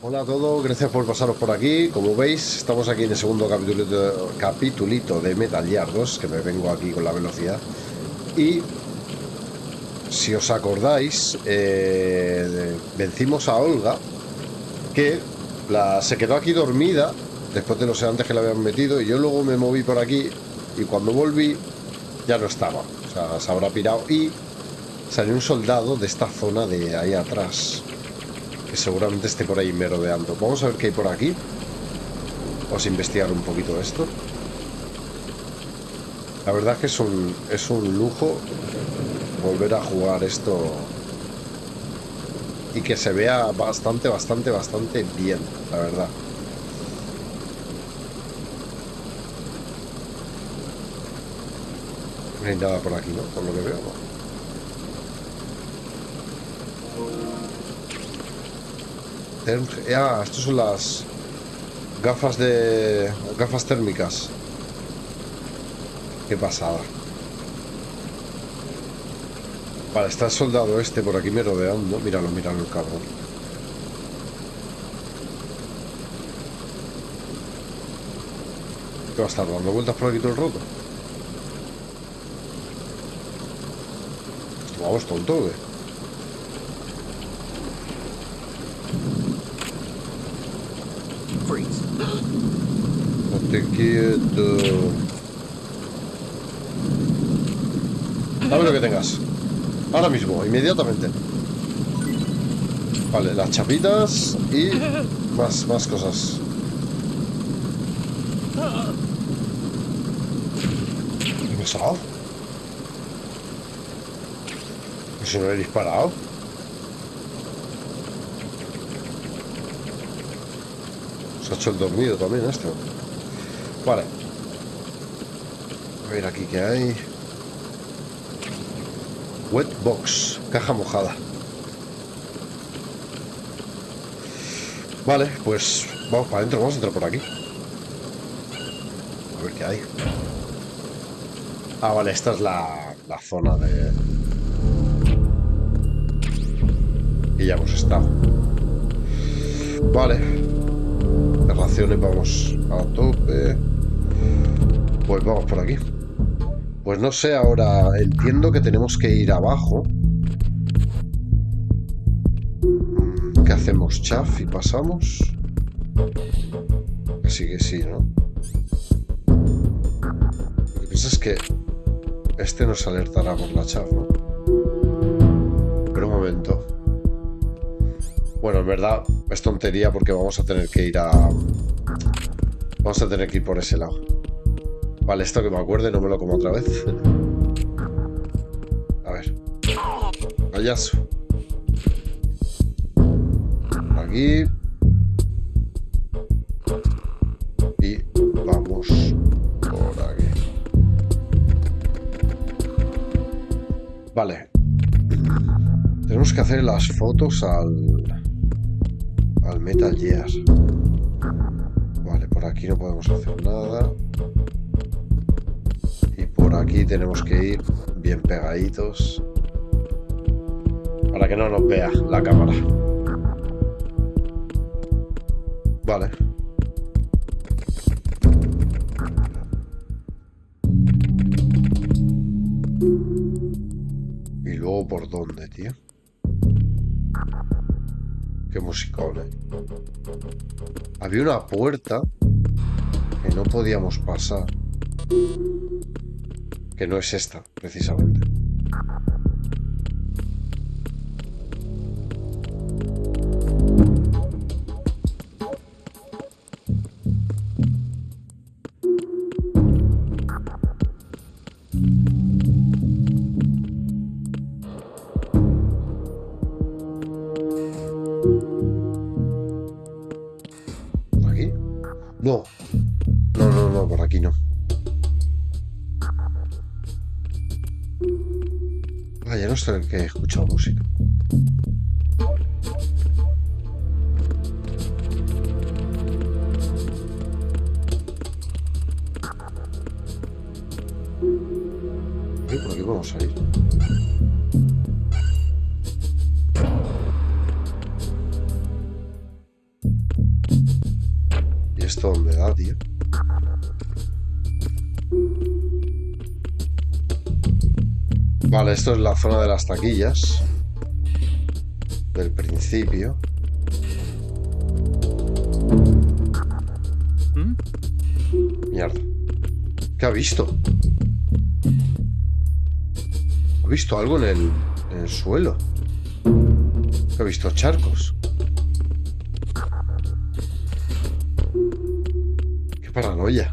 Hola a todos, gracias por pasaros por aquí. Como veis, estamos aquí en el segundo capitulito de Metal Gear 2, que me vengo aquí con la velocidad. Y si os acordáis, vencimos a Olga, que se quedó aquí dormida después de los sedantes que le habían metido, y yo luego me moví por aquí y cuando volví ya no estaba. O sea, se habrá pirado y salió un soldado de esta zona de ahí atrás, que seguramente esté por ahí merodeando. Vamos a ver qué hay por aquí. Vamos a investigar un poquito esto. La verdad es que es un lujo volver a jugar esto y que se vea bastante bien, la verdad. No hay nada por aquí, ¿no? Por lo que veo, ¿no? Estos son las gafas térmicas. Qué pasada. Vale, está el soldado este por aquí merodeando. Míralo, míralo el cabrón. ¿Qué va a estar dando vueltas por aquí todo el rato? Vamos, tonto, ¿qué? Estate quieto. Dame lo que tengas. Ahora mismo, inmediatamente. Vale, las chapitas y más cosas. ¿Qué ha pasado? ¿Y si no le he disparado? Se ha hecho el dormido también este. Vale. A ver aquí qué hay. Wet box, caja mojada. Vale, pues vamos para adentro, vamos a entrar por aquí. A ver qué hay. Ah, vale, esta es la zona de... Y ya hemos estado. Vale. De raciones vamos a tope. Pues vamos por aquí. Pues no sé, ahora entiendo que tenemos que ir abajo. ¿Qué hacemos? ¿Chaf y pasamos? Así que sí, ¿no? Lo que pasa es que este nos alertará por la chaf, ¿no? Pero un momento. Bueno, en verdad es tontería porque vamos a tener que ir Vamos a tener que ir por ese lado. Vale, esto que me acuerde, no me lo como otra vez. A ver. Payaso. Aquí. Y vamos por aquí. Vale. Tenemos que hacer las fotos al Metal Gear. Vale, por aquí no podemos hacer nada. Y por aquí tenemos que ir bien pegaditos para que no nos vea la cámara. Vale. ¿Y luego por dónde, tío? Qué musicón, ¿eh? Había una puerta que no podíamos pasar. Que no es esta, precisamente. ¿Por aquí? No. No, por aquí no. Ah, ya no sé el que he escuchado música. Por aquí vamos a ir. ¿Y esto dónde da, tío? Vale, esto es la zona de las taquillas. Del principio. Mierda. ¿Qué ha visto? ¿Ha visto algo en el suelo? ¿Qué ha visto? Charcos. Qué paranoia.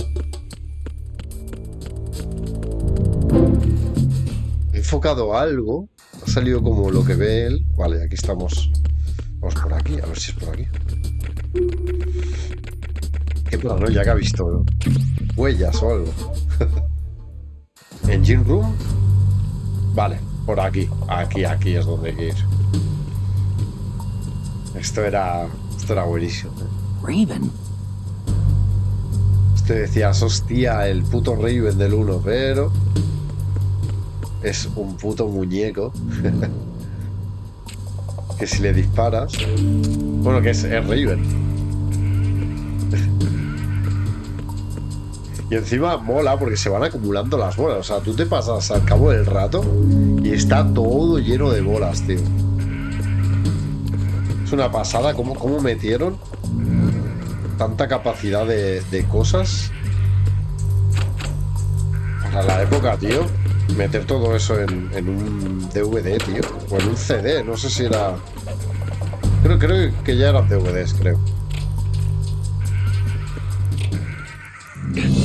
He enfocado algo. Ha salido como lo que ve él. Vale, aquí estamos. Vamos por aquí, a ver si es por aquí. Qué paranoia que ha visto, ¿no? Huellas o algo. Engine room. Vale, por aquí. Aquí es donde hay que ir. Esto era buenísimo, ¿eh? Raven. Este decías, hostia, el puto Raven del 1, pero es un puto muñeco. Que si le disparas... Bueno, que es Raven. Y encima mola porque se van acumulando las bolas. O sea, tú te pasas al cabo del rato y está todo lleno de bolas, tío. Es una pasada cómo metieron tanta capacidad de cosas para la época, tío. Meter todo eso en un DVD, tío. O en un CD, no sé si era... Creo que ya eran DVDs, creo.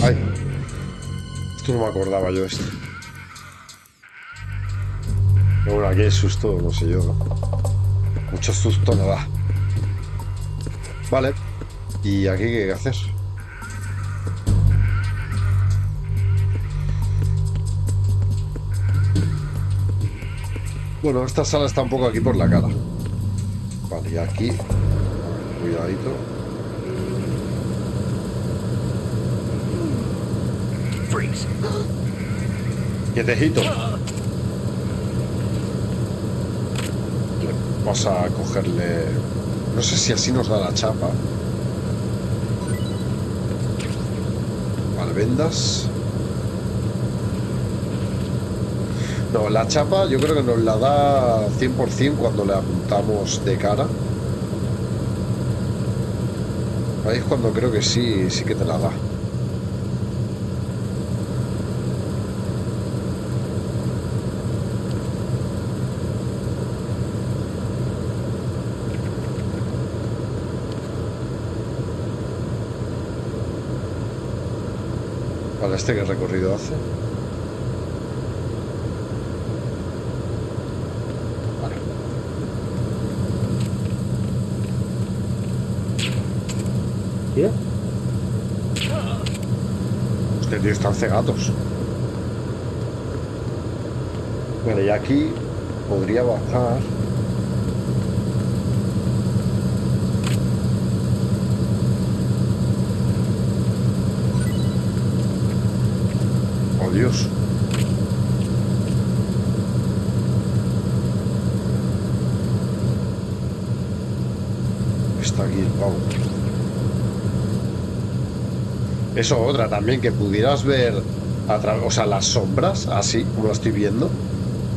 Ay. Esto no me acordaba yo de esto. Pero bueno, aquí hay susto, no sé yo, ¿no? Mucho susto no da. Vale. ¿Y aquí qué hay que hacer? Bueno, esta sala está un poco aquí por la cara. Vale, y aquí... Cuidadito. Quietecito. Vamos a cogerle... No sé si así nos da la chapa. Vale, vendas. No, la chapa yo creo que nos la da 100% cuando le apuntamos de cara. Ahí es cuando creo que sí que te la da. Vale, ¿este qué recorrido hace? Vale. ¿Qué? Hostia, tío, están cegados. Vale, y aquí podría bajar. Oh, Dios. Está aquí el pavo. Eso otra también, que pudieras ver o sea, las sombras, así como lo estoy viendo,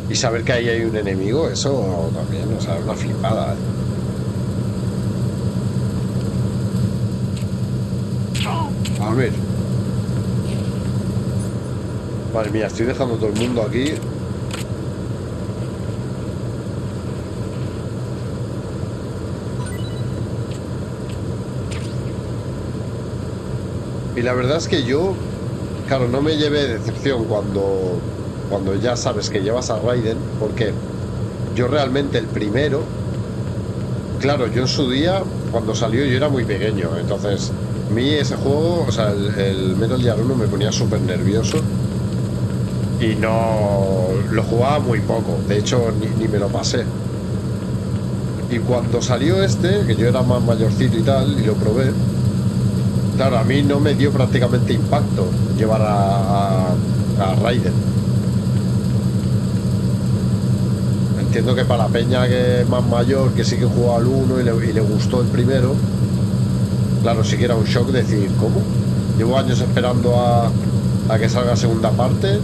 y saber que ahí hay un enemigo, eso también, o sea, es una flipada, ¿eh? A ver. Madre mía, estoy dejando todo el mundo aquí. Y la verdad es que yo, claro, no me llevé decepción cuando ya sabes que llevas a Raiden, porque yo realmente el primero, claro, yo en su día, cuando salió yo era muy pequeño, entonces a mí ese juego, o sea, el Metal Gear 1 me ponía súper nervioso y no lo jugaba muy poco, de hecho ni me lo pasé. Y cuando salió este, que yo era más mayorcito y tal, y lo probé, claro, a mí no me dio prácticamente impacto llevar a Raiden. Entiendo que para la peña que es más mayor, que sí que jugó al 1 y le gustó el primero, claro, sí que era un shock decir, ¿cómo? Llevo años esperando a que salga segunda parte.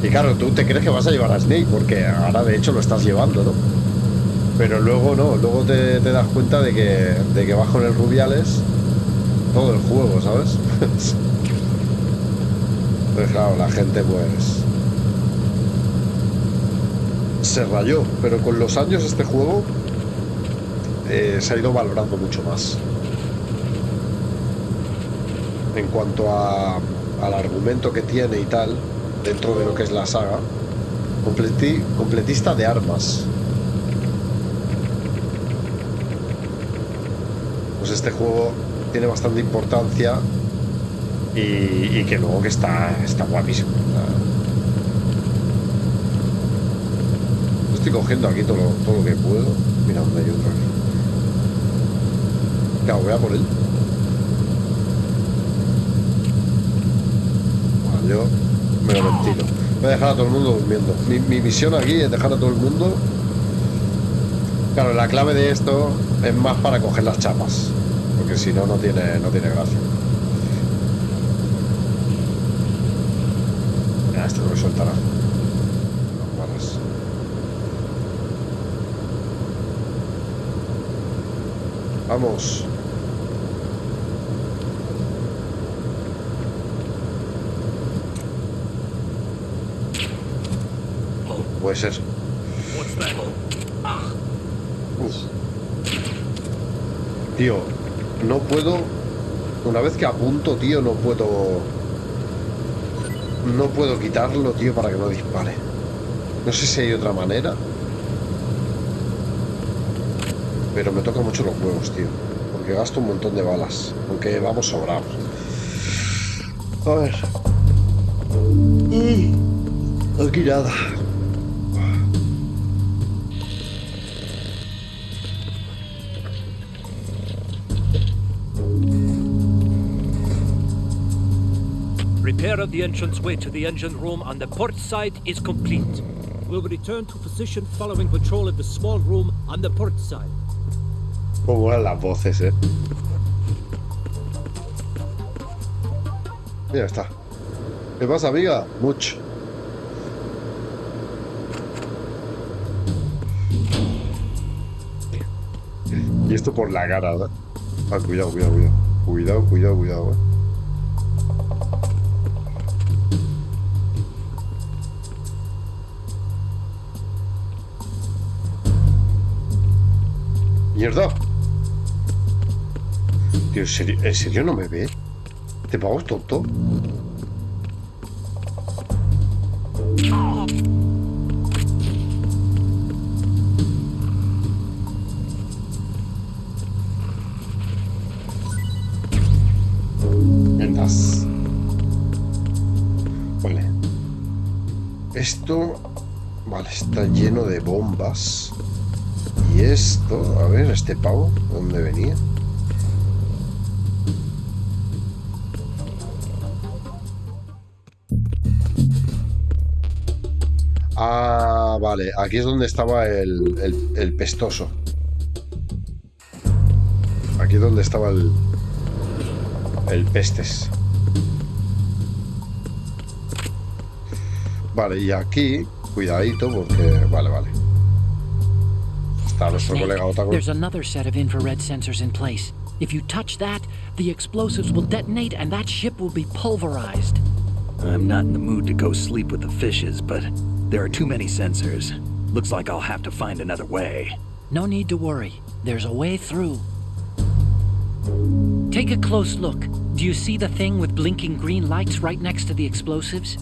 Y claro, tú te crees que vas a llevar a Snake, porque ahora de hecho lo estás llevando, ¿no? Pero luego no, luego te das cuenta de que vas con el Rubiales todo el juego, ¿sabes? Pues claro, la gente pues se rayó, pero con los años este juego se ha ido valorando mucho más. En cuanto al argumento que tiene y tal, dentro de lo que es la saga, completista de armas. Pues este juego tiene bastante importancia y que luego que está guapísimo. Estoy cogiendo aquí todo lo que puedo. Mira, donde hay otro aquí. Claro, voy a por él. Bueno, yo me lo ventilo. Voy a dejar a todo el mundo durmiendo. Mi misión aquí es dejar a todo el mundo. Claro, la clave de esto es más para coger las chapas. Porque si no, no tiene gracia. Ya, esto no me soltará. Las balas. Vamos. Puede ser. Uf. Tío, no puedo. Una vez que apunto, tío, no puedo. No puedo quitarlo, tío, para que no dispare. No sé si hay otra manera. Pero me toca mucho los huevos, tío. Porque gasto un montón de balas. Aunque vamos sobrados. A ver. Aquí nada. Repair of the entranceway to the engine room on the port side is complete. We'll return to position following patrol of the small room on the port side. Cómo eran las voces, eh. Ya está. ¿Qué pasa, amiga? Mucho. Y esto por la cara, ¿verdad? Ah, cuidado, cuidado, cuidado. Cuidado, cuidado, cuidado, ¡Mierda! Tío, ¿en serio no me ve? ¿Te pago tonto? Vendas. Vale. Esto... Vale, está lleno de bombas. Y esto... A ver, este pavo, ¿dónde venía? Ah, vale. Aquí es donde estaba el pestoso. Aquí es donde estaba el pestes. Vale, y aquí, cuidadito porque... Vale, vale. Está nuestro colega Otaku. There's another set of infrared sensors in place. If you touch that, the explosives will detonate and that ship will be pulverized. I'm not in the mood to go sleep with the fishes, but there are too many sensors. Looks like I'll have to find another way. No need to worry. There's a way through. Take a close look. Do you see the thing with blinking green lights right next to the explosives?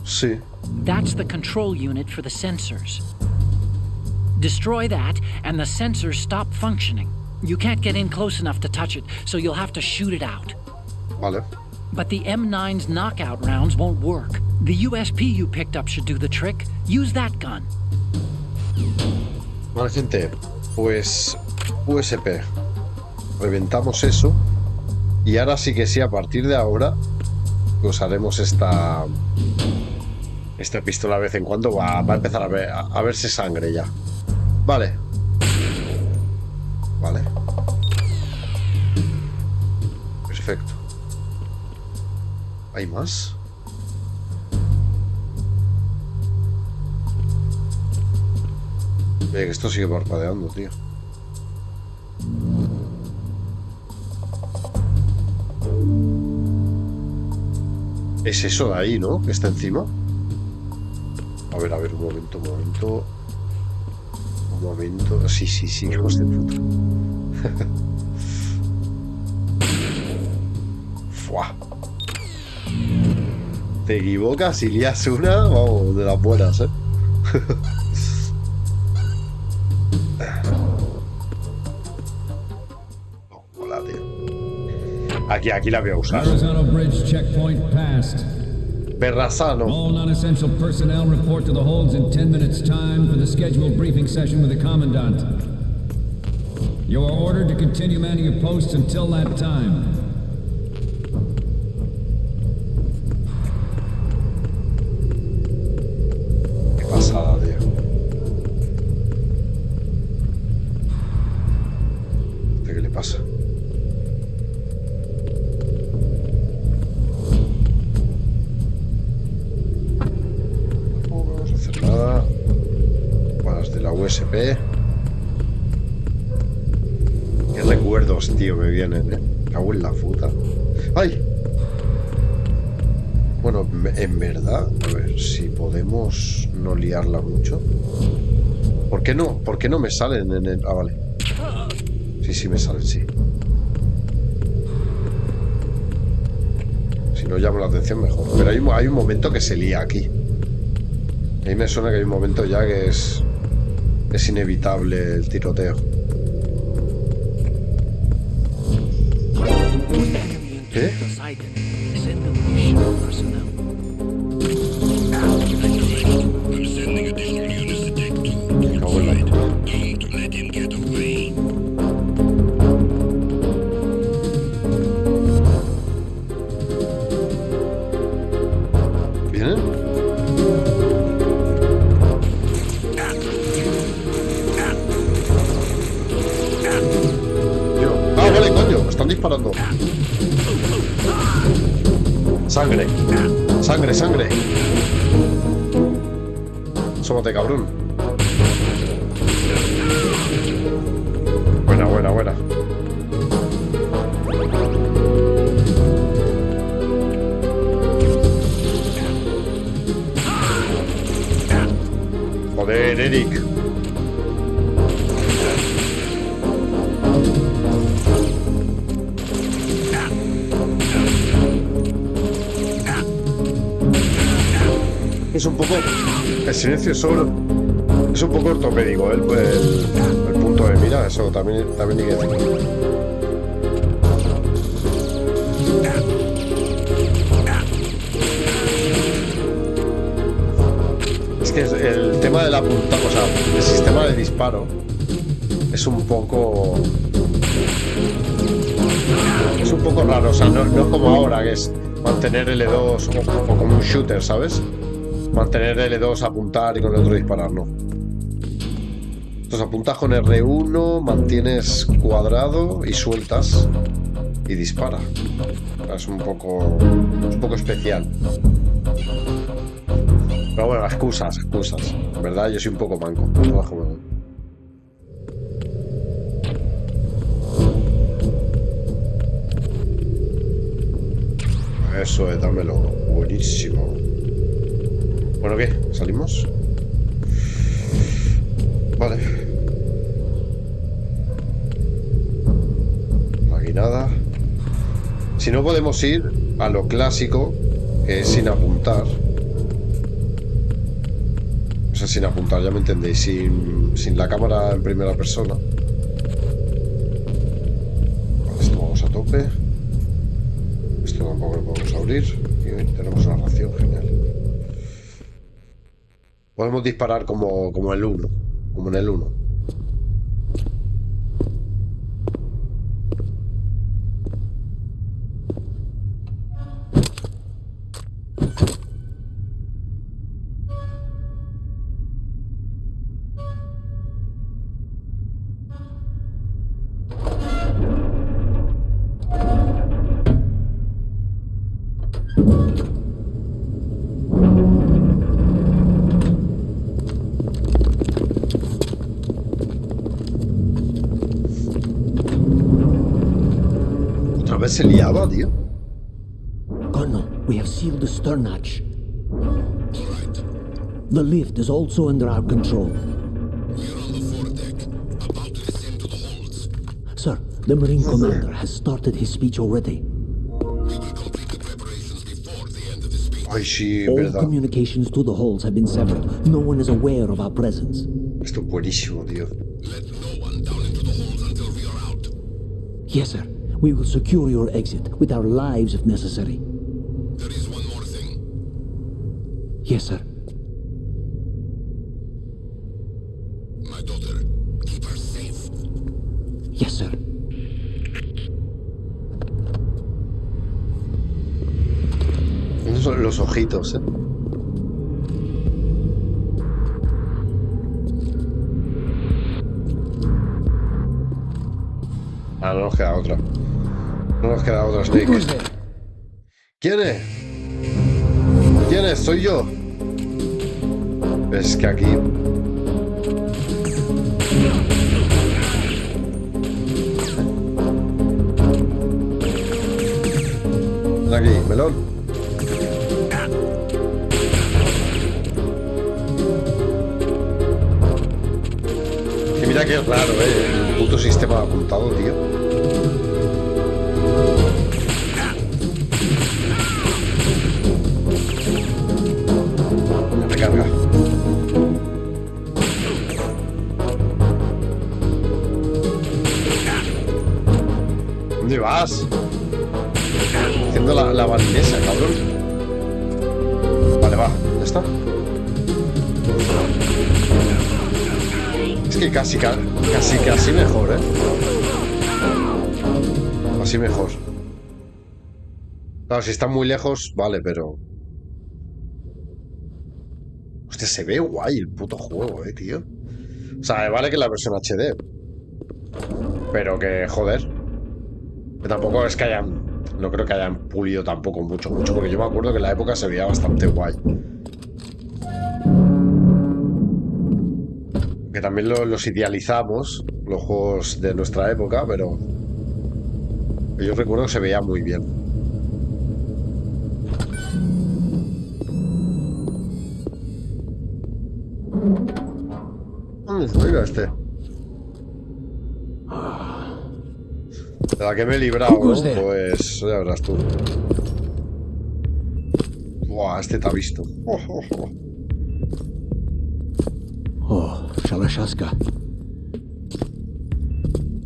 Sí. That's the control unit for the sensors. Destroy that, and the sensors stop functioning. You can't get in close enough to touch it, so you'll have to shoot it out. Vale. But the M9's knockout rounds won't work. The USP you picked up should do the trick. Use that gun. Vale, gente. Pues... USP. Reventamos eso. Y ahora sí que sí, a partir de ahora... Usaremos esta pistola de vez en cuando. Va a empezar a verse sangre ya. Vale. Vale. Perfecto. ¿Hay más? Que esto sigue parpadeando, tío. Es eso de ahí, ¿no? Que está encima. A ver, un momento. Un momento. Sí, hijos de puta. Fuah. Te equivocas y lías una, vamos, de las buenas, ¿eh? Hola, tío. Aquí la voy a usar. Berrazano. All non-essential personnel report to the holds in 10 minutes' time for the scheduled briefing session with the Commandant. You are ordered to continue manning your posts until that time. Qué pasada, tío. ¿Qué le pasa? Nada. Balas de la USP. Qué recuerdos, tío, me vienen, Cago en la puta. ¡Ay! Bueno, en verdad, a ver si podemos no liarla mucho. ¿Por qué no? ¿Por qué no me salen en el...? Ah, vale. Sí, me salen, sí. Si no llamo la atención, mejor. Pero hay un momento que se lía aquí. A mí me suena que hay un momento ya que es inevitable el tiroteo. ¿Qué? Me cago en la puta. ¿Vienen? Vale, coño, me están disparando. Sangre. Sómate, cabrón. Buena. Joder, Eric. Es un poco... El silencio solo es un poco ortopédico, el punto de mira, eso también hay que decirlo. Es que el tema de la punta, o sea, el sistema de disparo es un poco raro, o sea, no es como ahora, que es mantener L2 o como un shooter, ¿sabes? Mantener L2, apuntar y con el otro disparar, no. Entonces apuntas con R1, mantienes cuadrado y sueltas y dispara. Es un poco especial. Pero bueno, excusas. En verdad yo soy un poco manco. Eso es, dámelo. Buenísimo. Bueno, ¿qué? ¿Salimos? Vale. Aquí nada. Si no, podemos ir a lo clásico, que es sin apuntar. O sea, sin apuntar, ya me entendéis. Sin la cámara en primera persona. Vale, esto vamos a tope. Esto tampoco lo podemos abrir. Y hoy tenemos una ración, genial. Podemos disparar como el 1, como en el 1. nave se liaba, tío. Colonel, we have sealed the stern hatch. The lift is also under our control. Sir, the Marine Commander has started his speech already. Ay, sí, All verdad. communications to the halls have been severed. No one is aware of our presence. Esto es buenísimo, tío. Yes, sir. We will secure your exit with our lives if necessary. There is one more thing. Yes, sir. My daughter. Keep her safe. Yes, sir. Esos son los ojitos, ¿eh? Ah, no nos queda otra. No nos queda otra, Snake. ¿Quién es? ¿Quién es? Soy yo. Es que aquí... Ven aquí, melón. Que mira que es raro, el puto sistema apuntado, tío. La recarga. ¿Dónde vas? Haciendo la balinesa, cabrón. Vale, va, ya está. Es que casi mejor, ¿eh? Así mejor. Claro, si está muy lejos, vale, pero... Hostia, se ve guay el puto juego, tío. O sea, vale que la versión HD. Pero que, joder. Que tampoco es que hayan... No creo que hayan pulido tampoco mucho, porque yo me acuerdo que en la época se veía bastante guay. Que también los idealizamos, los juegos de nuestra época, pero yo recuerdo que se veía muy bien. Mira este. De la que me he librado, ¿no? Pues ya verás tú. Buah, este te ha visto. Oh, Shalashaska.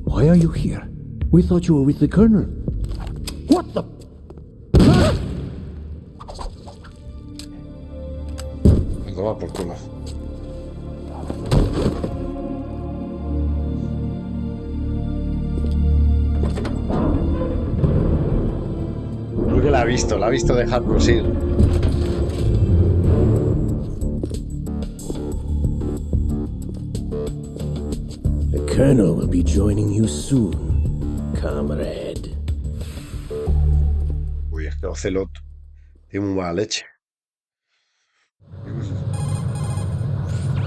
Why are you here? We thought you were with the Colonel. What the... Toma por culo. Creo que la ha visto dejarnos ir. The Colonel will be joining you soon, comrade. Uy, es que Ocelot tiene muy mala leche.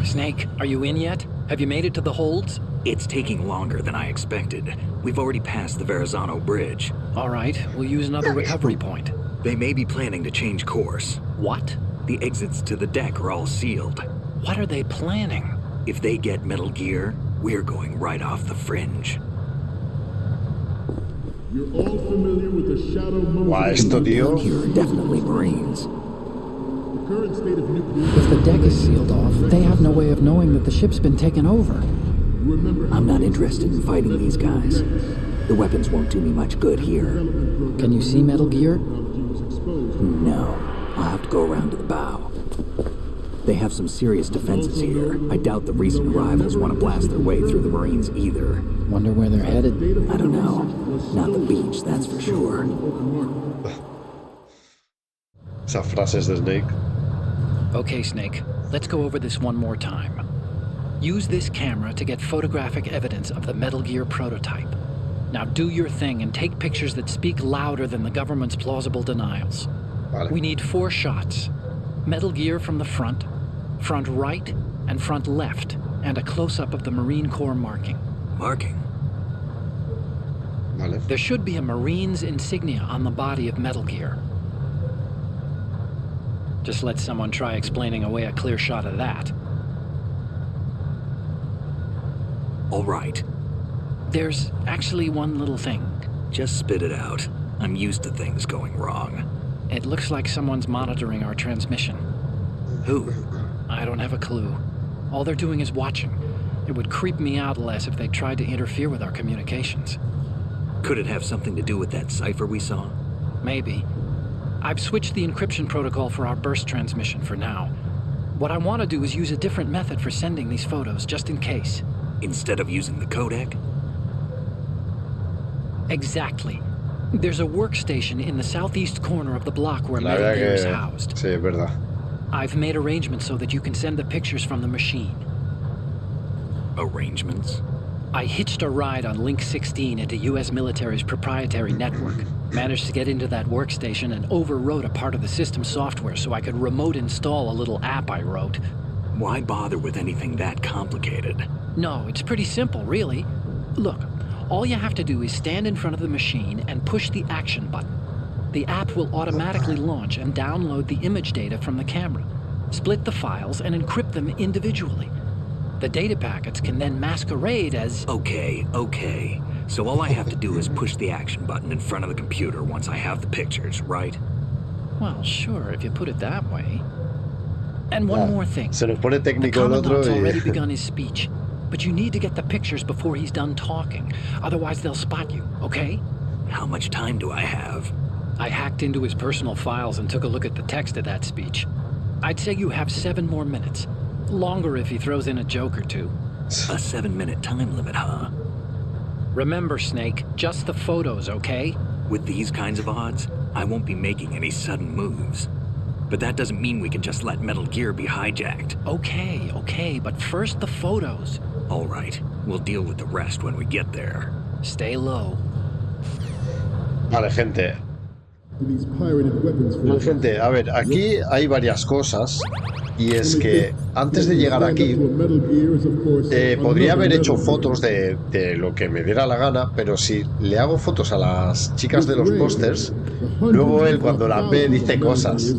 Snake, are you in yet? Have you made it to the holds? It's taking longer than I expected. We've already passed the Verrazano Bridge. All right, we'll use another recovery point. They may be planning to change course. What? The exits to the deck are all sealed. What are they planning? If they get Metal Gear, we're going right off the fringe. You're all familiar with the shadow motion. Guau, esto, tío. Here are definitely Marines. The current state of nuclear... If the deck is sealed off, they have no way of knowing that the ship's been taken over. I'm not interested in fighting these guys. The weapons won't do me much good here. Can you see Metal Gear? No. I'll have to go around to the bow. They have some serious defenses here. I doubt the recent arrivals want to blast their way through the Marines either. Wonder where they're headed? I don't know. Not the beach, that's for sure. Esas frases de Snake. Okay, Snake, let's go over this one more time. Use this camera to get photographic evidence of the Metal Gear prototype. Now do your thing and take pictures that speak louder than the government's plausible denials. Vale. We need 4 shots. Metal Gear from the front right, and front left, and a close-up of the Marine Corps marking. Marking? Vale. There should be a Marine's insignia on the body of Metal Gear. Just let someone try explaining away a clear shot of that. All right. There's actually one little thing. Just spit it out. I'm used to things going wrong. It looks like someone's monitoring our transmission. Who? I don't have a clue. All they're doing is watching. It would creep me out less if they tried to interfere with our communications. Could it have something to do with that cipher we saw? Maybe. I've switched the encryption protocol for our burst transmission for now. What I want to do is use a different method for sending these photos, just in case. Instead of using the codec? Exactly. There's a workstation in the southeast corner of the block where Metal Gear is housed. Sí, es verdad. I've made arrangements so that you can send the pictures from the machine. Arrangements? I hitched a ride on Link 16 into U.S. military's proprietary network. Managed to get into that workstation and overwrote a part of the system software so I could remote install a little app I wrote. Why bother with anything that complicated? No, it's pretty simple, really. Look, all you have to do is stand in front of the machine and push the action button. The app will automatically launch and download the image data from the camera, split the files, and encrypt them individually. The data packets can then masquerade as... Okay. So all I have to do is push the action button in front of the computer once I have the pictures, right? Well, sure, if you put it that way. And one more thing. Se nos pone The técnico el otro commandant's already y... begun his speech, but you need to get the pictures before he's done talking. Otherwise, they'll spot you, okay? How much time do I have? I hacked into his personal files and took a look at the text of that speech. I'd say you have 7 more minutes. Longer if he throws in a joke or two. A 7-minute time limit, huh? Remember, Snake, just the photos, okay? With these kinds of odds, I won't be making any sudden moves. But that doesn't mean we can just let Metal Gear be hijacked. Okay, but first the photos. All right, we'll deal with the rest when we get there. Stay low. Vale, gente. These pirated weapons Vale, gente, a ver, aquí hay varias cosas. Y es que antes de llegar aquí podría haber hecho fotos de lo que me diera la gana, pero si le hago fotos a las chicas de los pósters, luego él cuando las ve dice cosas.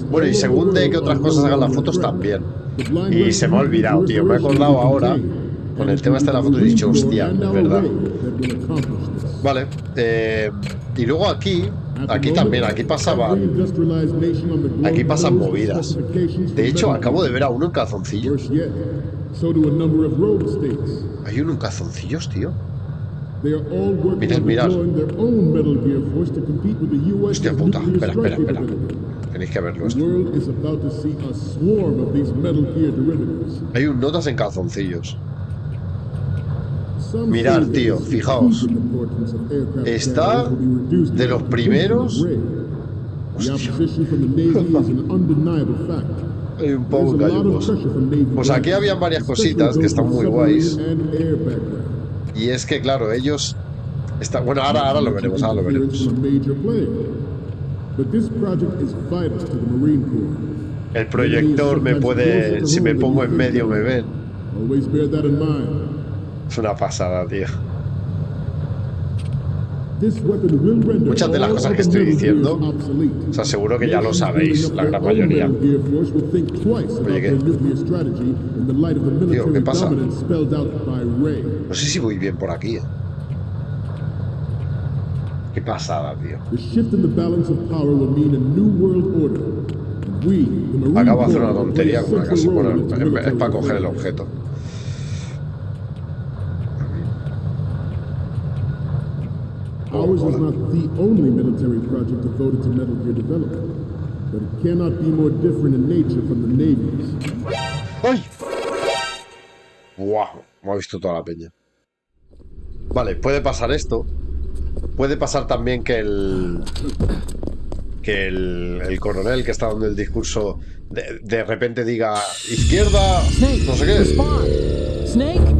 Bueno, y según de que otras cosas hagan las fotos también. Y se me ha olvidado, tío, me he acordado ahora con el tema este de la foto y he dicho, hostia, es verdad. Vale, y luego aquí también, aquí pasan movidas. De hecho, acabo de ver a uno en calzoncillos. Hay uno en calzoncillos, tío. Mirad. Hostia puta, espera. Tenéis que verlo esto. Hay un notas en calzoncillos. Mirad, tío, fijaos. Está de los primeros. Hostia. Hay un poco de cayucos. Pues aquí habían varias cositas que están muy guays. Y es que, claro, ellos... Bueno, ahora lo veremos, El proyector me puede... Si me pongo en medio me ven. Es una pasada, tío. Muchas de las cosas que estoy diciendo, os aseguro que ya lo sabéis, la gran mayoría. Oye, ¿qué? Tío, ¿qué pasa? No sé si voy bien por aquí, Qué pasada, tío. Acabo de hacer una tontería con una casa. Bueno, es para coger el objeto. Ours is not the only military project devoted to Metal Gear development, but it cannot be more different in nature from the Navy's. ¡Ay! ¡Guau! Me ha visto toda la peña. Vale, puede pasar esto. Puede pasar también que el coronel que está dando el discurso de repente diga izquierda, no sé qué. Snake.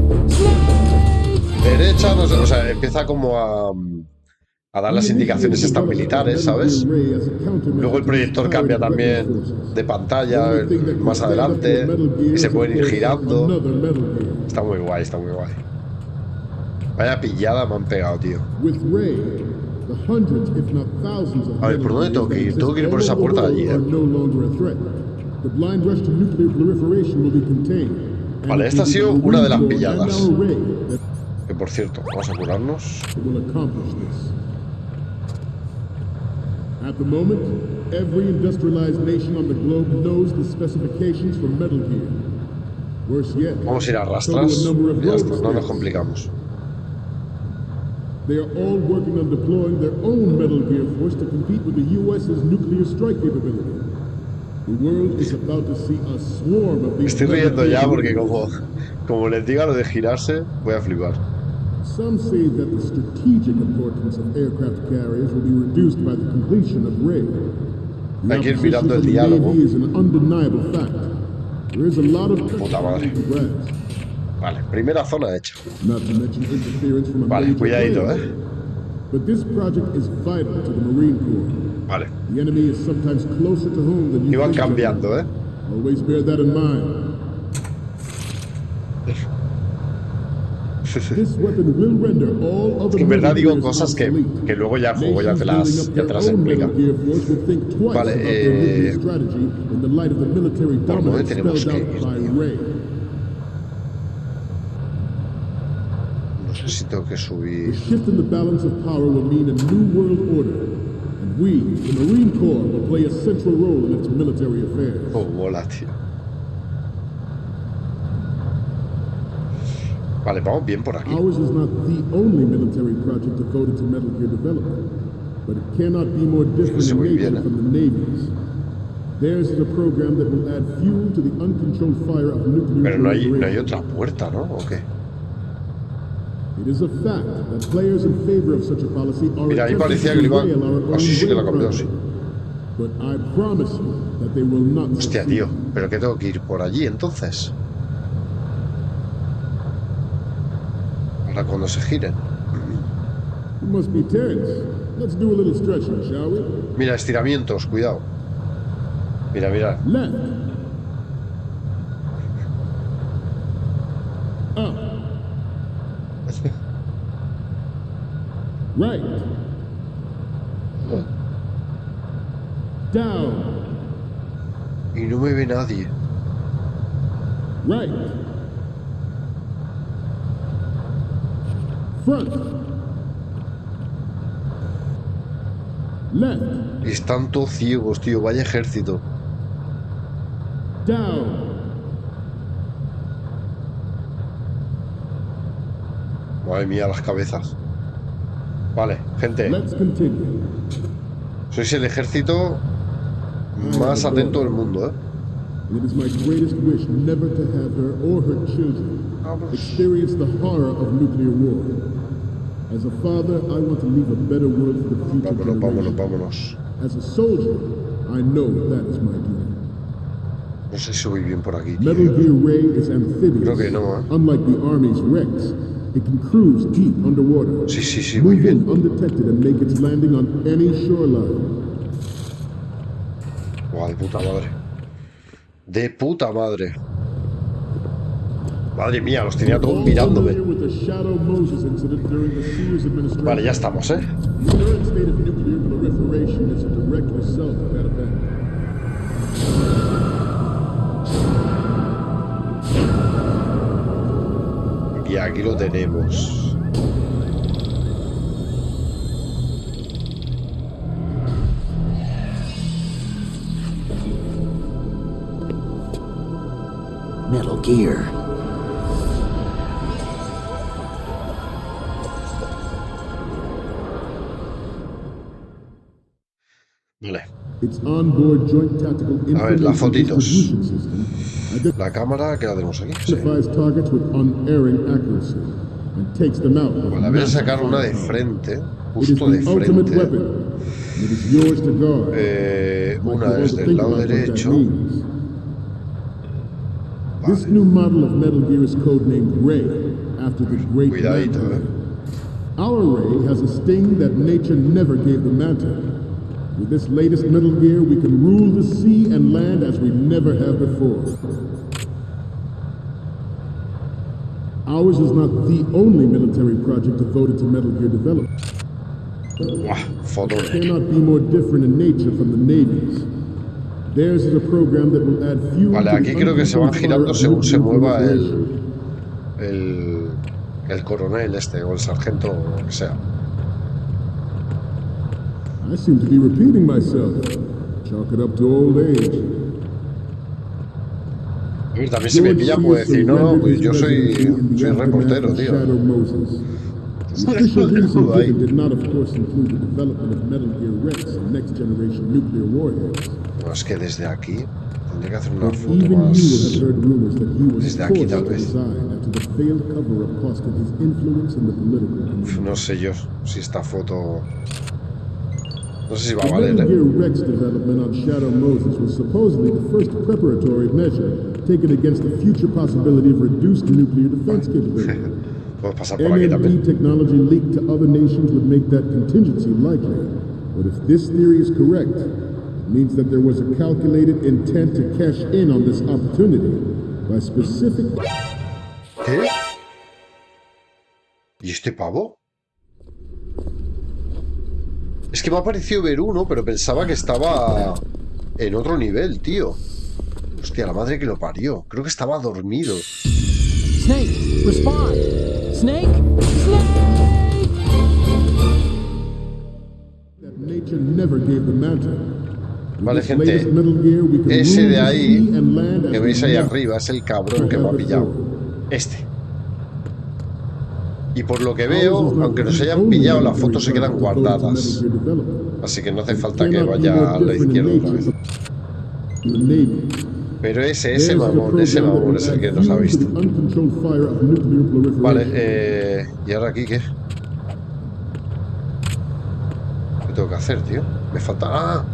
Derecha, no sé, o sea, empieza como a dar las indicaciones estas militares, ¿sabes? Luego el proyector cambia también de pantalla más adelante y se pueden ir girando. Está muy guay, Vaya pillada me han pegado, tío. With Ray, the hundreds, if not thousands of A ver, ¿por dónde tengo que ir? Tengo que ir por esa puerta de allí, are no longer a threat. The blind rush to nuclear proliferation will be contained. Vale, esta ha sido una de las pilladas. Que por cierto, vamos a curarnos. At the moment, every industrialized nation on the globe knows the specifications for Metal Gear. Worse yet, Vamos a ir a rastras. Ya está, no nos complicamos. They are all working on deploying their own Metal Gear force to compete with the US's nuclear strike capability. The world is about to see a swarm of these. Estoy riendo ya porque como les diga lo de girarse, voy a flipar. Some say that the strategic importance of aircraft carriers will be reduced by the completion of Ray. Hay que ir mirando el diálogo. Is an undeniable fact. There is a lot of puta madre. Vale, primera zona hecha. Not to mention interference from a vale, cuidadito, But this project is vital to the Marine Corps. Vale. The enemy is sometimes closer to home than you Iban think. cambiando, Always bear that in mind. This weapon will render all other. Es que en verdad digo cosas que luego ya el juego ya te las explica. Vale, ¿por dónde tenemos que ir, tío? No sé si tengo que subir. The shift in the balance of power will mean a new world order, and we, the Marine Corps, will play a central role in its military affairs. Oh, mola, tío. Vale, vamos bien por aquí. Ours is not the only military project devoted to Metal Gear development, but it cannot be more different in nature from the Navy's. Theirs is a program that will add fuel to the uncontrolled fire of nuclear. Pero no hay otra puerta, ¿no? ¿O qué? It is a fact that players in favor of such a policy are. Mira, ahí parecía que le iba. Ah, sí que lo ha cambiado, sí. But I promise you that they will not. Hostia, tío, ¿pero qué tengo que ir por allí entonces? Para cuando se giren. You must be tense. Let's do a little stretching, shall we? Mira, estiramientos, cuidado. Mira, mira. Left. Up. Right. Down. Y no me ve nadie. Right. Front. Left. Y están todos ciegos, tío. Vaya ejército. Down. Madre mía, las cabezas. Vale, gente. Let's continue. Sois el ejército más atento del mundo, It is my greatest wish never to have her or her children experience the horror of nuclear war. As a father, I want to leave a better world for the future generations. Vámonos. As a soldier, I know that is my duty. No sé si voy bien por aquí, tío. Metal Gear Ray is amphibious. Creo que no, Unlike the Army's Rex, it can cruise deep underwater. Sí, muy bien. Undetected and make its landing on any shoreline. Buah, de puta madre. De puta madre. Madre mía, los tenía todos mirándome. Vale, ya estamos, Y aquí lo tenemos. Metal Gear. Vale. A ver, las fotitos. La cámara que la tenemos aquí. Sí. Vale, voy a sacar una de frente. Justo de frente. Una desde el lado derecho. This new model of Metal Gear is codenamed Ray, after the great Cuidadito, Our Ray has a sting that nature never gave the Manta. With this latest Metal Gear, we can rule the sea and land as we never have before. Ours is not the only military project devoted to Metal Gear development. Buah, foto. It cannot be more different in nature from the Navy's. Theirs is a program that will add fuel Vale, to aquí the creo que se van uncontrolled girando fire of según se nuclear mueva proliferation. el coronel este, o el sargento, o lo que sea. I seem to be repeating myself. Chalk it up to old age. A ver, también si me pilla puede decir, no, pues yo soy reportero, tío. The official reason given did not, of course, include the development of Metal Gear Rex and next-generation nuclear warheads. No, es que desde aquí tendría que hacer una But foto even más. you will have heard rumors that he was Desde aquí, forced tal to vez. resign after the failed cover-up costed his influence in the political community. No sé yo si esta foto. No sé si va a The valer, Metal Gear ¿eh? Rex development on Shadow Moses was supposedly the first preparatory measure taken against the future possibility of reduced nuclear defense capability. Podemos pasar por aquí NMP también. technology leaked to other nations would make that contingency likely. But if this theory is correct, it means that there was a calculated intent to cash in on this opportunity by specific... ¿Qué? ¿Y este pavo? Es que me ha parecido ver uno, pero pensaba que estaba en otro nivel, tío. Hostia, la madre que lo parió. Creo que estaba dormido. Snake, respond! Snake? Snake! That nature never gave the mantle. Vale, gente. Ese de ahí, que veis ahí arriba, es el cabrón que me ha pillado. Este. Y por lo que veo, aunque nos hayan pillado, las fotos se quedan guardadas. Así que no hace falta que vaya a la izquierda otra vez. Pero ese mamón es el que nos ha visto. Vale, ¿y ahora aquí qué? ¿Qué tengo que hacer, tío? Me falta... ¡Ah!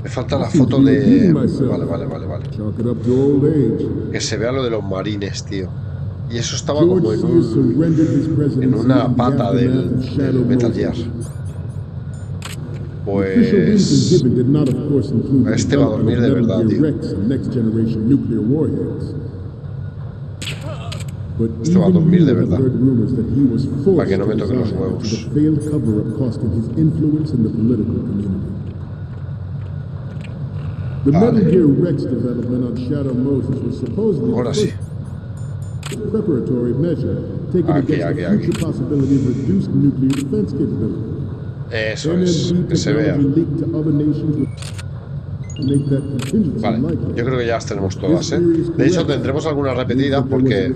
Me falta la foto de... Vale. Que se vea lo de los marines, tío. Y eso estaba como en una pata del Metal Gear. Pues... Este va a dormir de verdad, tío. Este va a dormir de verdad. Para que no me toquen los huevos. Ahora sí. Preparatory measure taken against the future possibility of reduced nuclear defense capability. Eso es, que se vea. Vale, yo creo que ya las tenemos todas, ¿eh? De hecho, tendremos algunas repetidas porque,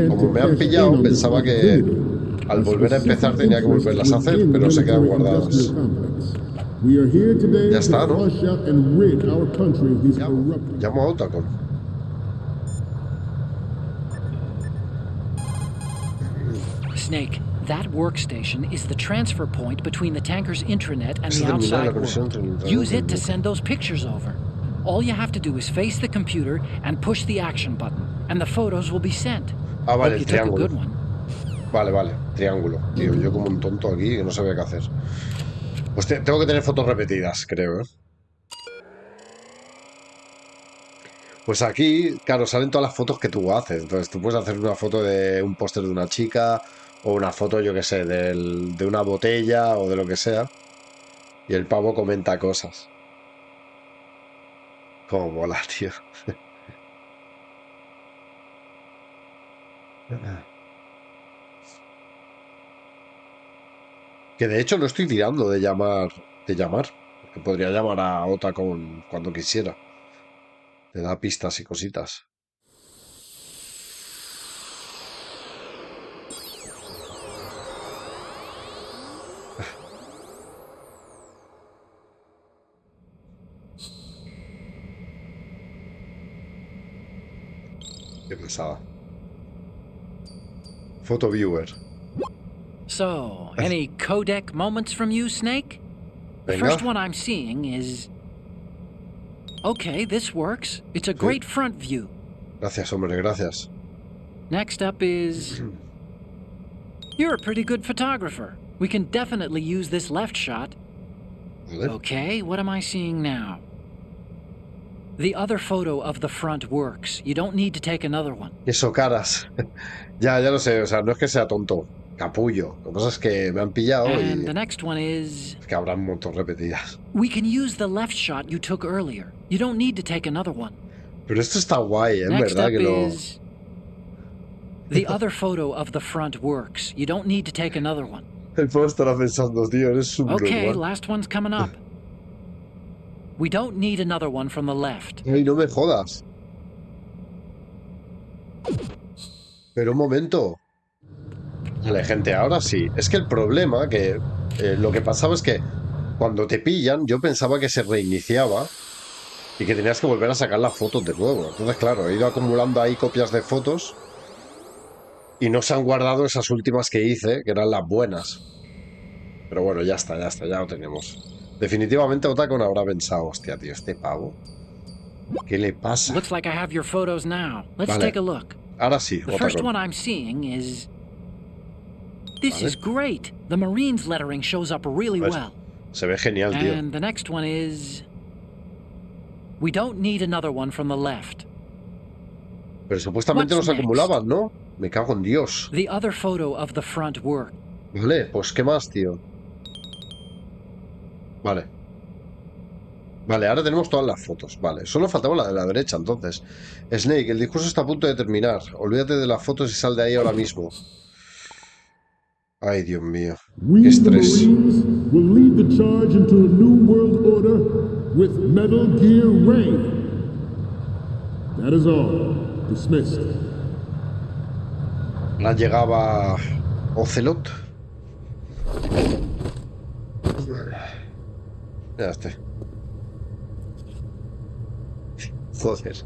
como me han pillado, pensaba que al volver a empezar tenía que volverlas a hacer, pero se quedan guardadas. Ya está, ¿no? Llamo a Otacon. Snake, that workstation is the transfer point between the tanker's intranet and the outside world. Use it to send those pictures over. All you have to do is face the computer and push the action button, and the photos will be sent. Ah, vale, Hope you el took a triángulo. good one. Vale, triángulo. Tío, yo como un tonto aquí que no sabía qué hacer. Pues tengo que tener fotos repetidas, creo, ¿eh? Pues aquí, claro, salen todas las fotos que tú haces. Entonces tú puedes hacer una foto de un póster de una chica, o una foto, yo qué sé, de una botella o de lo que sea. Y el pavo comenta cosas. Cómo mola, tío. Que de hecho no estoy tirando de llamar. Porque podría llamar a Ota cuando quisiera. Le da pistas y cositas. Qué pesada. Photo viewer. So, any codec moments from you, Snake? The Venga. first one I'm seeing is... Okay, this works. It's a great front view. Gracias, hombre, gracias. Next up is... You're a pretty good photographer. We can definitely use this left shot. Vale. Okay, what am I seeing now? The other photo of the front works. You don't need to take another one. Eso, caras. Ya lo sé, o sea, no es que sea tonto, capullo. Lo que pasa es que me han pillado And y the next one is... es que habrán un montón repetidas. We can use the left shot you took earlier. You don't need to take another one. Pero esto está guay, en Next verdad up que lo... is... The other photo of the front works. You don't need to take another one. El puedo estar pensando, tío, eres un Okay, normal. last one's coming up. We don't need another one from the left. Ay, no me jodas. Pero un momento. Vale, gente, ahora sí. Es que el problema, que lo que pasaba es que cuando te pillan, yo pensaba que se reiniciaba y que tenías que volver a sacar las fotos de nuevo. Entonces, claro, he ido acumulando ahí copias de fotos y no se han guardado esas últimas que hice, que eran las buenas. Pero bueno, ya está, ya lo tenemos. Definitivamente Otacon habrá pensado, hostia, tío, este pavo, ¿qué le pasa? Looks like I have your photos now. Let's Vale. take a look. Ahora sí, The first Otacon. one I'm seeing is... This Vale. is great. The Marines lettering shows up really Pues, well. se ve genial, tío. And the next one is... We don't need another one from the left. Pero supuestamente What's los next? acumulaban, ¿no? Me cago en Dios. The other photo of the front work. Vale, pues ¿qué más, tío? Vale. Vale, ahora tenemos todas las fotos. Vale, solo faltaba la de la derecha, entonces. Snake, el discurso está a punto de terminar. Olvídate de las fotos y sal de ahí ahora mismo. Ay, Dios mío. We, Qué the estrés. Marines, will lead the charge into a new world order with Metal Gear Reign. That is all. Dismissed. Ahora llegaba Ocelot. Ya está. Joder.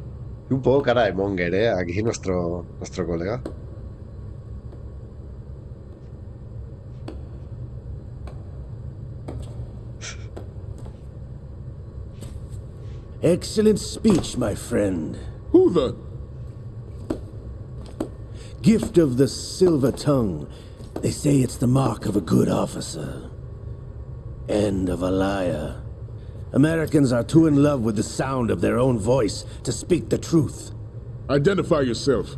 Un poco cara de monger, aquí nuestro colega. Excellent speech, my friend. Who the? Gift of the silver tongue. They say it's the mark of a good officer. End of a liar. Americans are too in love with the sound of their own voice to speak the truth. Identify yourself.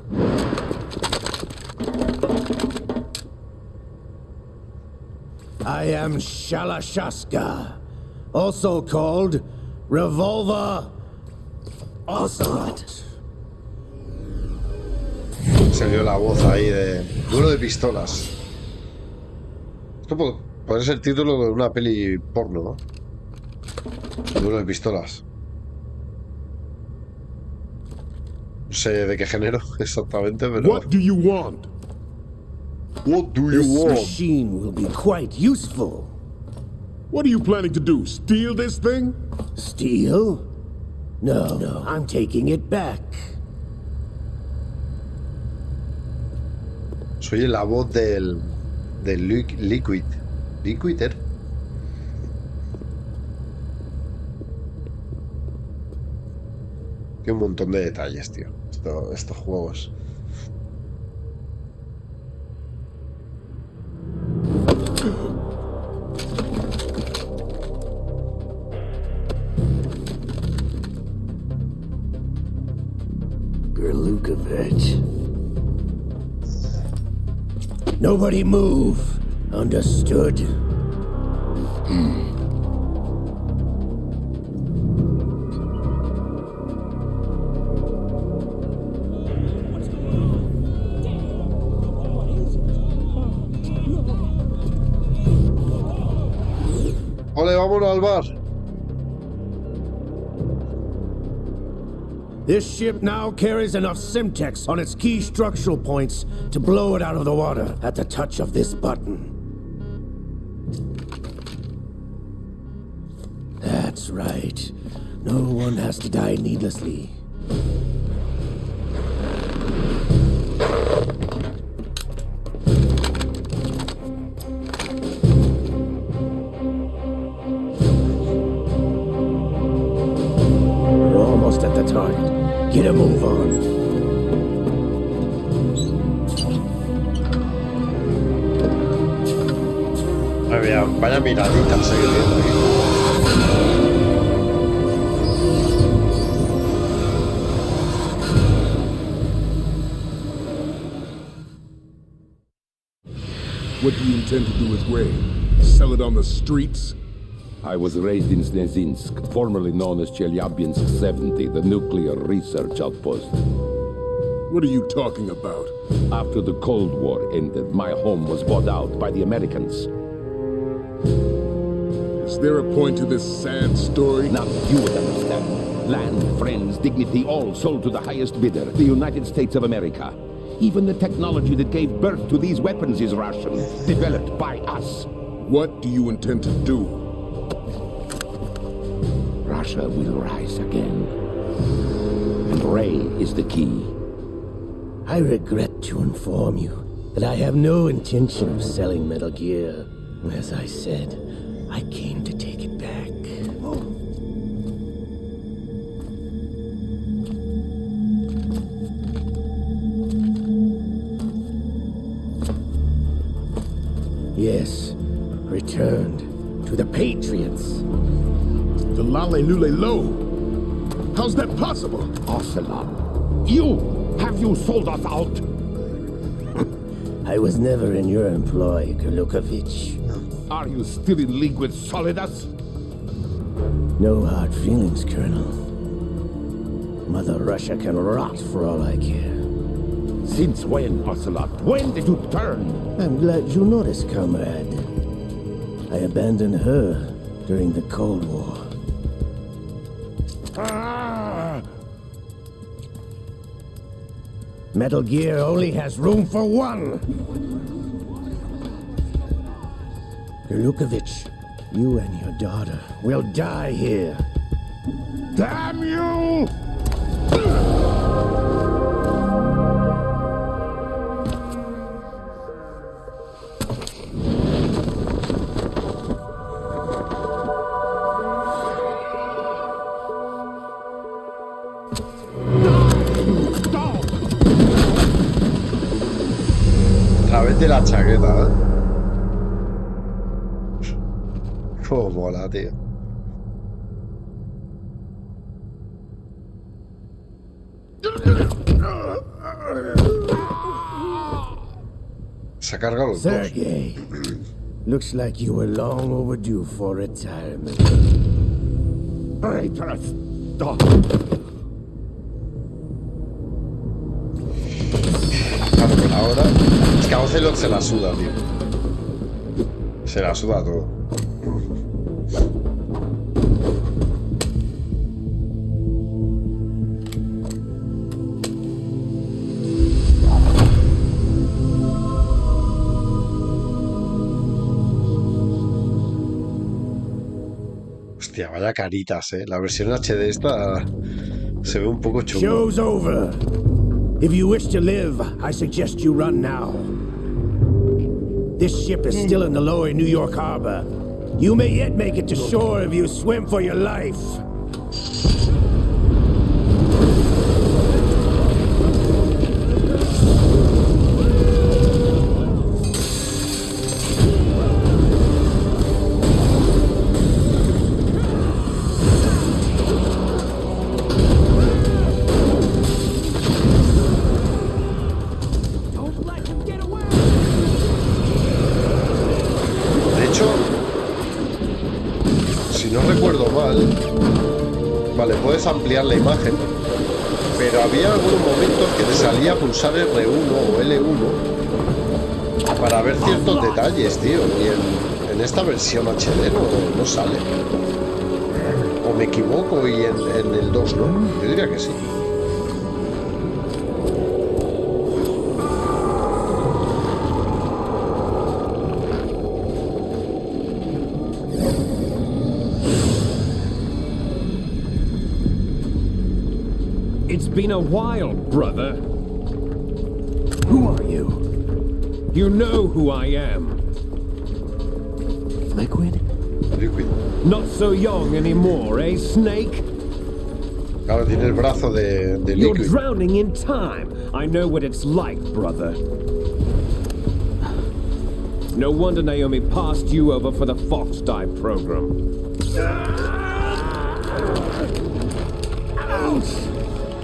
I am Shalashaska, also called Revolver Ocelot. Se dio la voz ahí de duelo de pistolas. Esto puede ser el título de una peli porno, ¿no? Duelo de pistolas. No sé de qué género exactamente, pero... What do you want? What do you This want? machine will be quite useful. What are you planning to do? Steal this thing? Steal? No, I'm taking it back. Soy la voz del Liquid. Liquider. Tiene un montón de detalles, tío. Estos juegos. Gerlukovich. Nobody move. Understood? ¡Ole, vámonos al bar! This ship now carries enough Simtex on its key structural points to blow it out of the water at the touch of this button. That's right. No one has to die needlessly. We're almost at the target. Get a move on. Vaya miradita se viene aquí. What do you intend to do with Ray? Sell it on the streets? I was raised in Snezinsk, formerly known as Chelyabinsk 70, the nuclear research outpost. What are you talking about? After the Cold War ended, my home was bought out by the Americans. Is there a point to this sad story? Now you would understand. Land, friends, dignity, all sold to the highest bidder, the United States of America. Even the technology that gave birth to these weapons is Russian, developed by us. What do you intend to do? Russia will rise again. And Ray is the key. I regret to inform you that I have no intention of selling Metal Gear. As I said, I came to take it back. Yes, returned to the Patriots. The Lale Lule Lo? How's that possible? Ocelot, have you sold us out? I was never in your employ, Kurlukovich. Are you still in league with Solidus? No hard feelings, Colonel. Mother Russia can rot for all I care. Since when, Ocelot? When did you turn? I'm glad you noticed, comrade. I abandoned her during the Cold War. Metal Gear only has room for one! Kurlukovich, you and your daughter will die here. Damn you! A través de la chaqueta, ¿eh? Cómo mola, tío. Se ha cargado los dos. Sergei, looks like you were long overdue for retirement. Stop. Claro, pero ahora... Es que a Ocelot se la suda, tío. Se la suda todo. Hostia, vaya caritas, La versión HD esta se ve un poco chungo. Show's over. If you wish to live, I suggest you run now. This ship is still in the lower New York harbor. You may yet make it to shore if you swim for your life. Ampliar la imagen, pero había algunos momentos que te salía pulsar R1 o L1 para ver ciertos detalles, tío, y en esta versión HD no sale, o me equivoco, y en el 2 no, yo diría que sí. It's been a while, brother. Who are you? You know who I am. Liquid? Liquid. Not so young anymore, eh, Snake? Claro, tiene el brazo de You're Liquid. drowning in time. I know what it's like, brother. No wonder Naomi passed you over for the Fox Dive program.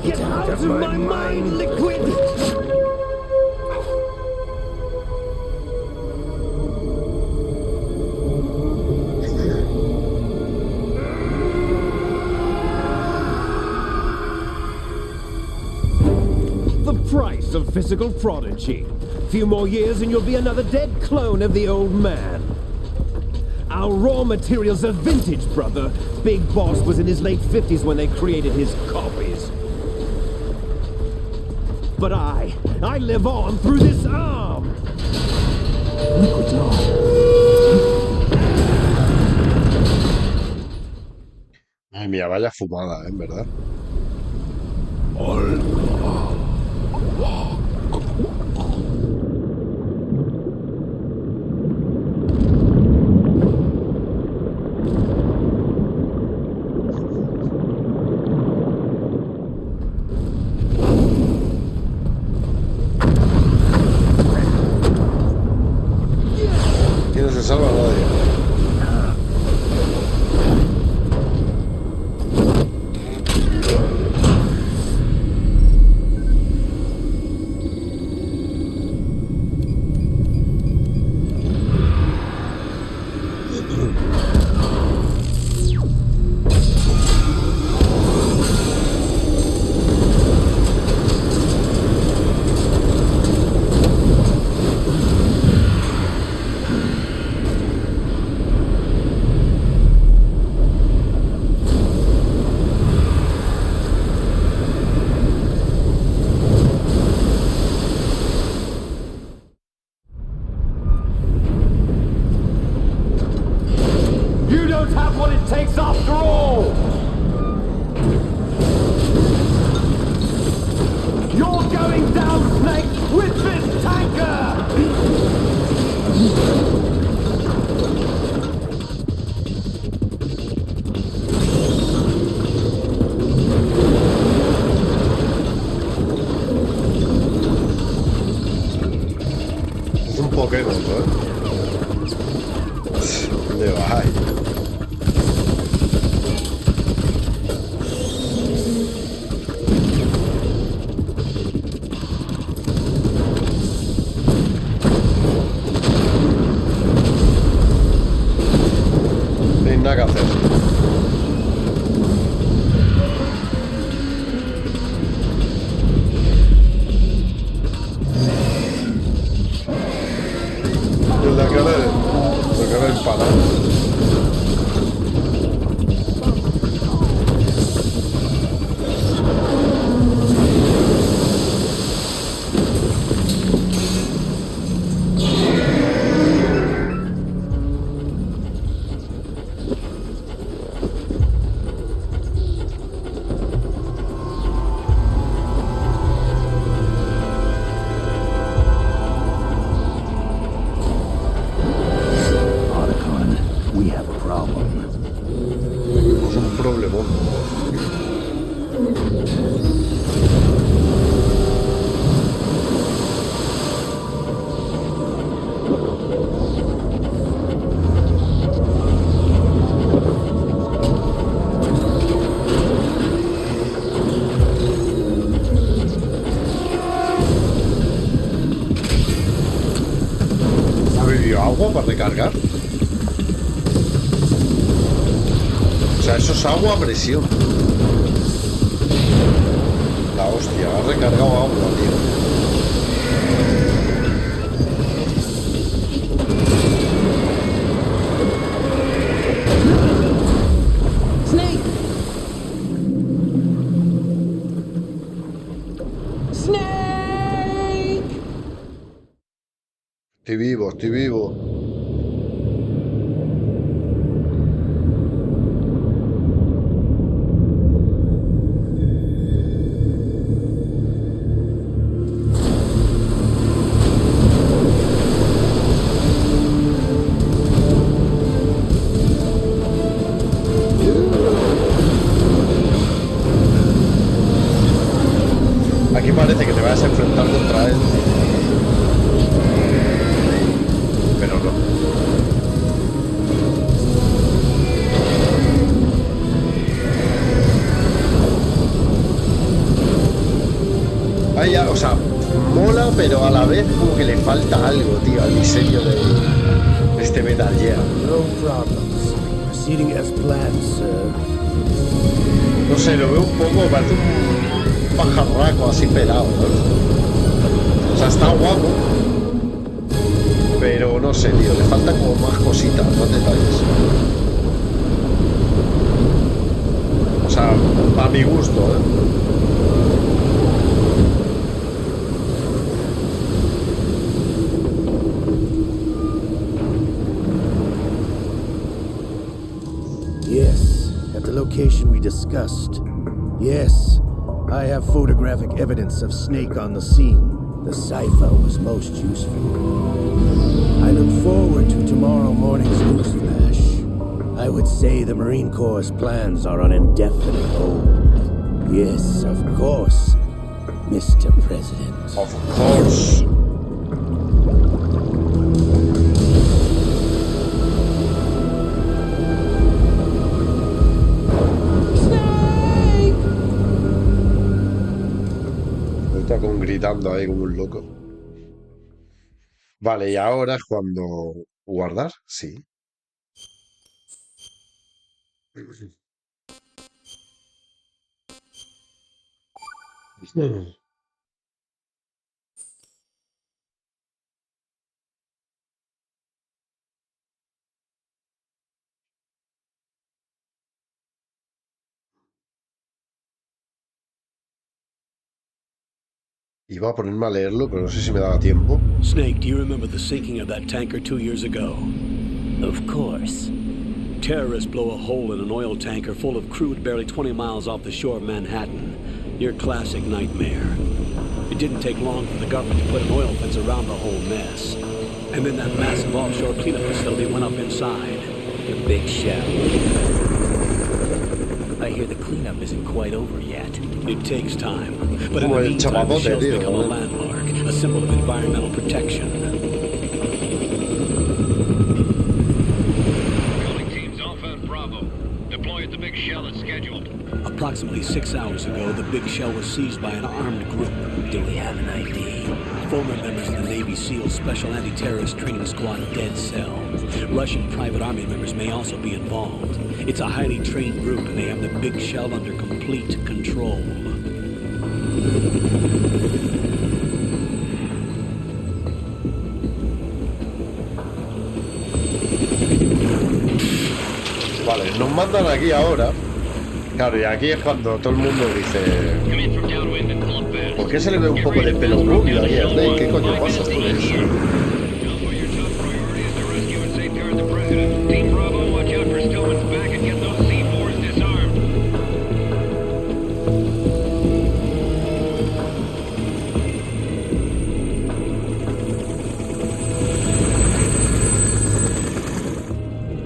Get out of my mind, Liquid! physical prodigy. Few more years and you'll be another dead clone of the old man. Our raw materials are vintage, brother. Big Boss was in his late 50s when they created his copies. But I live on through this arm. Liquid's on. Ay, mía, vaya fumada, en verdad. Aquí no se salva nadie. You don't have what it takes after all! You're going down, Snake, with this tanker! Es un Pokémon, ¿no? ¿Dónde va? No hay nada que hacer. La cara del parado. We have a problem. Tenemos un problemón. ¿Ha bebido agua para recargar? O sea, eso es agua a presión. La hostia, ha recargado agua, tío. Snake! Snake! Estoy vivo, estoy vivo. Aquí parece que te vas a enfrentar contra él. Pero no. Vaya, o sea, mola, pero a la vez como que le falta algo, tío, al diseño de este Metal Gear. No problems. Proceeding as planned, sir. No sé, lo veo un poco, parece un pajarraco así pelado, ¿no? sea, está guapo. Pero no sé, tío, le faltan como más cositas, más detalles. O sea, a mi gusto, ¿eh? Yes, at the location we discussed. Yes, I have photographic evidence of Snake on the scene. The cipher was most useful. I look forward to tomorrow morning's news flash. I would say the Marine Corps' plans are on indefinite hold. Yes, of course, Mr. President. Of course. Está como gritando ahí como un loco. Vale, y ahora es cuando... ¿Guardar? Sí. Iba a ponerme a leerlo, pero no sé si me daba tiempo. Snake, do you remember the sinking of that tanker 2 years ago? Of course. Terrorists blow a hole in an oil tanker full of crude barely 20 miles off the shore of Manhattan. Your classic nightmare. It didn't take long for the government to put an oil fence around the whole mess. And then that massive offshore cleanup facility went up inside. The big shell. I hear the cleanup isn't quite over yet. It takes time. But in the meantime, the shell's become a landmark, a symbol of environmental protection. Calling teams Alpha and Bravo. Deploy at the big shell as scheduled. Approximately 6 hours ago, the big shell was seized by an armed group. Do we have an ID? Former members of the Navy SEAL Special Anti-Terrorist Training Squad Dead Cell. Russian private army members may also be involved. It's a highly trained group and they have the big shell under complete control. Vale, nos mandan aquí ahora. Claro, y aquí es cuando todo el mundo dice... ¿Por qué se le ve un poco de pelo rubio aquí a Snake? ¿Qué coño pasa? ¿Esto qué es? Team Bravo, watch out for Stillman's back and get those C4s disarmed.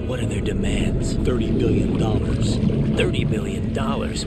What are their demands? $30 billion. $30 billion?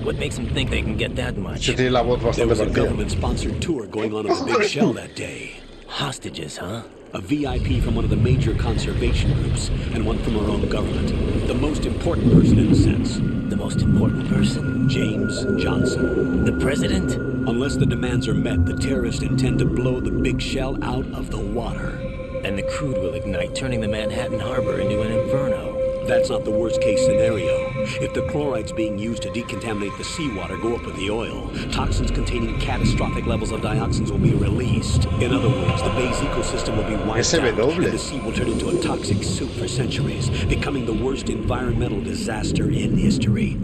What makes them think they can get that much? Tiene la voz There bastante was a parecida. government-sponsored tour going on at the big shell that day. Hostages, huh? A VIP from one of the major conservation groups, and one from our own government. The most important person in a sense. The most important person? James Johnson. The president? Unless the demands are met, the terrorists intend to blow the big shell out of the water. And the crude will ignite, turning the Manhattan harbor into an inferno. That's not the worst-case scenario. If the chlorides being used to decontaminate the seawater go up with the oil, toxins containing catastrophic levels of dioxins will be released. In other words, the bay's ecosystem will be wiped out, and the sea will turn into a toxic soup for centuries, becoming the worst environmental disaster in history.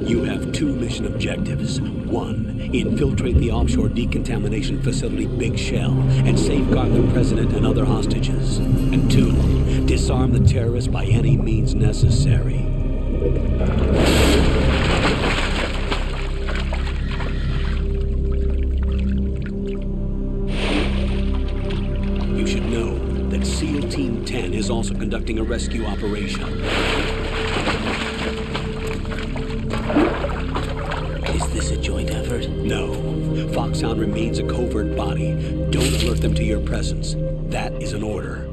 You have 2 mission objectives. 1, infiltrate the offshore decontamination facility Big Shell and safeguard the president and other hostages. And 2, disarm the terrorists by any means necessary. You should know that SEAL Team 10 is also conducting a rescue operation. Is this a joint effort? No. Foxhound remains a covert body. Don't alert them to your presence. That is an order.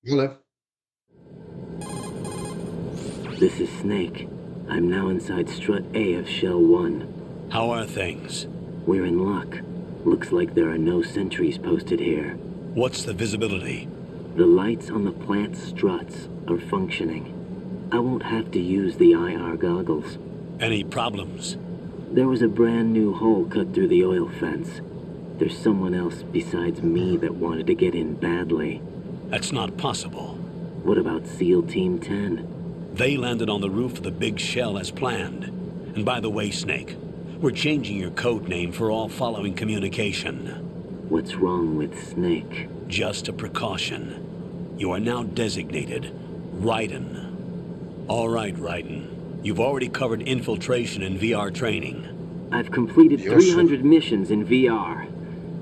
Vale. This is Snake. I'm now inside Strut A of Shell 1. How are things? We're in luck. Looks like there are no sentries posted here. What's the visibility? The lights on the plant struts are functioning. I won't have to use the IR goggles. Any problems? There was a brand new hole cut through the oil fence. There's someone else besides me that wanted to get in badly. That's not possible. What about SEAL Team 10? They landed on the roof of the big shell as planned. And by the way, Snake, we're changing your code name for all following communication. What's wrong with Snake? Just a precaution. You are now designated Raiden. All right, Raiden. You've already covered infiltration and VR training. I've completed 300 missions in VR.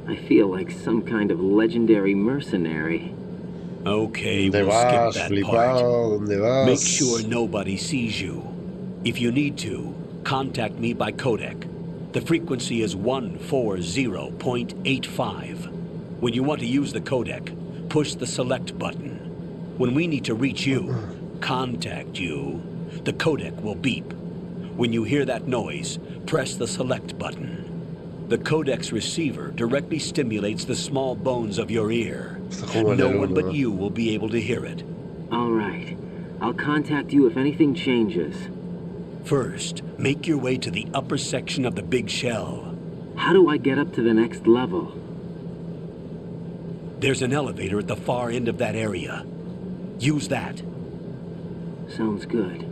I feel like some kind of legendary mercenary. Okay, we'll skip that part. Make sure nobody sees you. If you need to, contact me by codec. The frequency is 140.85. When you want to use the codec, push the select button. When we need to reach you, contact you, the codec will beep. When you hear that noise, press the select button. The codec's receiver directly stimulates the small bones of your ear. No one but you will be able to hear it. All right. I'll contact you if anything changes. First, make your way to the upper section of the big shell. How do I get up to the next level? There's an elevator at the far end of that area. Use that. Sounds good.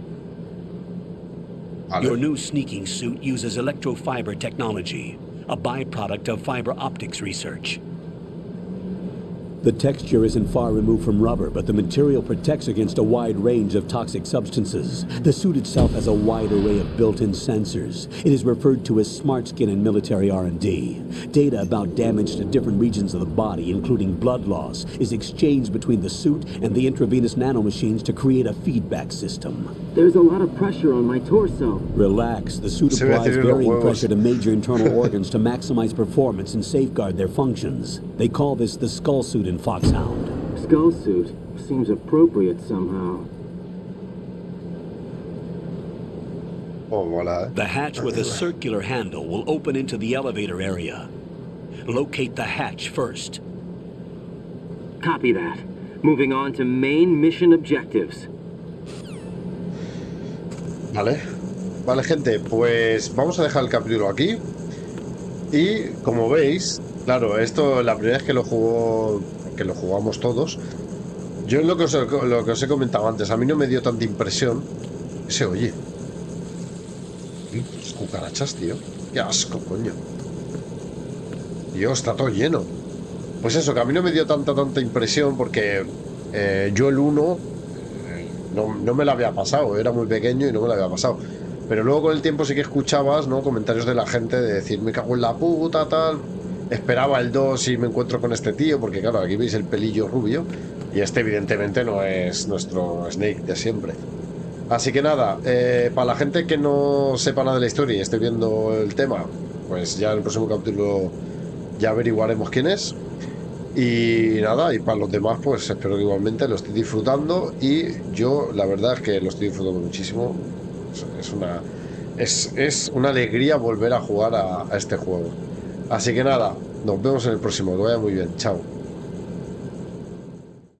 Your new sneaking suit uses electrofiber technology, a byproduct of fiber optics research. The texture isn't far removed from rubber, but the material protects against a wide range of toxic substances. The suit itself has a wide array of built-in sensors. It is referred to as smart skin in military R&D. Data about damage to different regions of the body, including blood loss, is exchanged between the suit and the intravenous nanomachines to create a feedback system. There's a lot of pressure on my torso. Relax. The suit applies varying pressure to major internal organs to maximize performance and safeguard their functions. They call this the skull suit in Foxhound. Skull suit seems appropriate somehow. The hatch with a circular handle will open into the elevator area. Locate the hatch first. Copy that. Moving on to main mission objectives. Vale, gente, pues vamos a dejar el capítulo aquí. Y como veis, claro, esto la primera vez que lo jugamos todos. Yo lo que os he comentado antes, a mí no me dio tanta impresión. Se oye. Las cucarachas, tío. Qué asco, coño. Dios, está todo lleno. Pues eso, que a mí no me dio tanta impresión porque yo el 1 no me lo había pasado, era muy pequeño y no me lo había pasado. Pero luego con el tiempo sí que escuchabas, ¿no?, comentarios de la gente de decir, me cago en la puta, tal. Esperaba el 2 y me encuentro con este tío, porque claro, aquí veis el pelillo rubio. Y este evidentemente no es nuestro Snake de siempre. Así que nada, para la gente que no sepa nada de la historia y esté viendo el tema, pues ya en el próximo capítulo ya averiguaremos quién es. Y nada, y para los demás pues espero que igualmente lo estéis disfrutando. Y yo la verdad es que lo estoy disfrutando muchísimo. Es una alegría volver a jugar a este juego. Así que nada, nos vemos en el próximo, que vaya muy bien, chao.